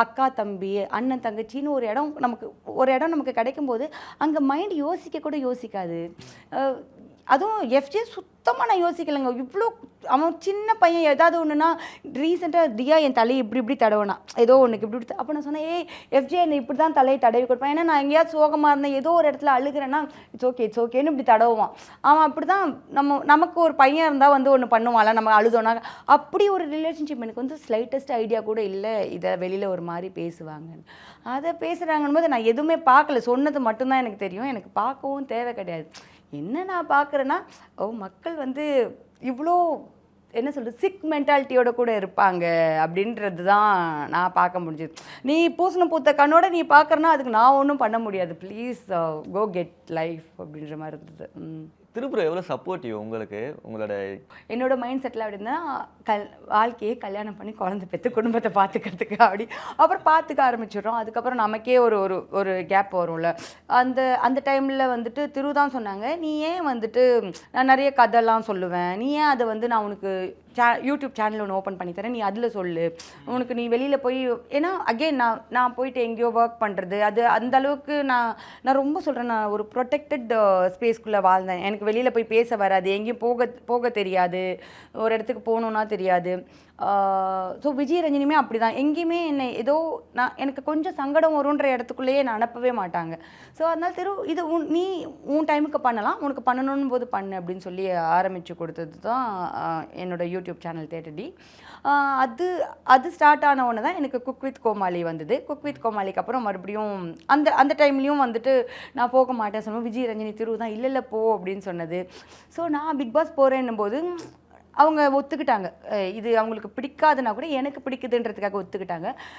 அக்கா தம்பி அண்ணன் தங்கச்சின்னு ஒரு இடம் நமக்கு கிடைக்கும்போது அங்கே மைண்ட் யோசிக்க கூட யோசிக்காது. அதுவும் எஃப்ஜே சுத்தமாக நான் யோசிக்கலைங்க. இவ்வளோ அவன் சின்ன பையன் ஏதாவது ஒன்றுனா ரீசெண்டாக தியா என் தலையை இப்படி தடவினா ஏதோ ஒன்றுக்கு இப்படி அப்போ நான் சொன்னேன், எஃப்ஜே என்னை இப்படி தான் தலையை தடவி கொடுப்பேன். ஏன்னா நான் எங்கேயாவது சோகமாக இருந்தேன், ஏதோ ஒரு இடத்துல அழுகிறேன்னா இட்ஸ் ஓகேன்னு இப்படி தடவுவான். அவன் அப்படி தான் நமக்கு ஒரு பையன் இருந்தால் ஒன்று பண்ணுவான்ல, நம்ம அழுதோன்னா. அப்படி ஒரு ரிலேஷன்ஷிப் எனக்கு ஸ்லைட்டஸ்ட் ஐடியா கூட இல்லை இதை வெளியில் ஒரு மாதிரி பேசுவாங்கன்னு. அதை பேசுகிறாங்கன்னு போது நான் எதுவுமே பார்க்கல, சொன்னது மட்டும்தான் எனக்கு தெரியும். எனக்கு பார்க்கவும் தேவை கிடையாது. என்ன நான் பார்க்குறேன்னா, மக்கள் இவ்வளோ என்ன சொல்கிறது, சிக் மென்டாலிட்டியோட கூட இருப்பாங்க அப்படின்றது தான் நான் பார்க்க முடிஞ்சது. நீ பூசணம் பூத்த கண்ணோட நீ பார்க்குறனா அதுக்கு நான் ஒன்றும் பண்ண முடியாது. ப்ளீஸ் கோ கெட் லைஃப் அப்படின்ற மாதிரி இருந்தது. திருப்புரம் எவ்வளோ சப்போர்ட்டிவ் உங்களுக்கு? என்னோட மைண்ட் செட்டில் அப்படின்னா வாழ்க்கையை கல்யாணம் பண்ணி குழந்தை பெற்று குடும்பத்தை பார்த்துக்கிறதுக்கு அப்புறம் பார்த்துக்க ஆரம்பிச்சிடுறோம். அதுக்கப்புறம் நமக்கே ஒரு கேப் வரும்ல. அந்த டைமில் திரு தான் சொன்னாங்க, நீ ஏன் நான் நிறைய கதைலாம் சொல்லுவேன், நீ ஏன் அதை நான் உனக்கு யூடியூப் சேனல் ஒன்று ஓப்பன் பண்ணி தரேன், நீ அதில் சொல்லு, உனக்கு நீ வெளியில் போய். ஏன்னா அகெயின் நான் போயிட்டு எங்கேயோ ஒர்க் பண்ணுறது அந்த அளவுக்கு நான் ரொம்ப சொல்கிறேன், நான் ஒரு ப்ரொடெக்டட் ஸ்பேஸ்க்குள்ளே வாழ்ந்தேன். எனக்கு வெளியில் போய் பேச வராது, எங்கேயும் போக தெரியாது, ஒரு இடத்துக்கு போகணுன்னா தெரியாது. ஸோ விஜய் ரஞ்சினியுமே அப்படி தான். எங்கேயுமே என்னை ஏதோ எனக்கு கொஞ்சம் சங்கடம் வரும்ன்ற இடத்துக்குள்ளேயே நான் அனுப்பவே மாட்டாங்க. ஸோ அதனால் இது நீ உன் டைமுக்கு பண்ணலாம், உனக்கு பண்ணணும் போது பண்ணு அப்படின்னு சொல்லி ஆரம்பித்து கொடுத்தது தான் என்னோடய யூடியூப் சேனல் தேட்டடி. அது ஸ்டார்ட் ஆன உடனே தான் எனக்கு குக் வித் கோமாளி வந்தது. குக் வித் கோமாளிக்கு அப்புறம் மறுபடியும் அந்த டைம்லேயும் நான் போக மாட்டேன் சொன்னோம். விஜய் ரஞ்சினி திரு தான் இல்லை போ அப்படின்னு சொன்னது. ஸோ நான் பிக் பாஸ் போகிறேன்னும் போது அவங்க ஒத்துக்கிட்டாங்க. இது அவங்களுக்கு பிடிக்காதுன்னா கூட எனக்கு பிடிக்குதுன்றதுக்காக ஒத்துக்கிட்டாங்க.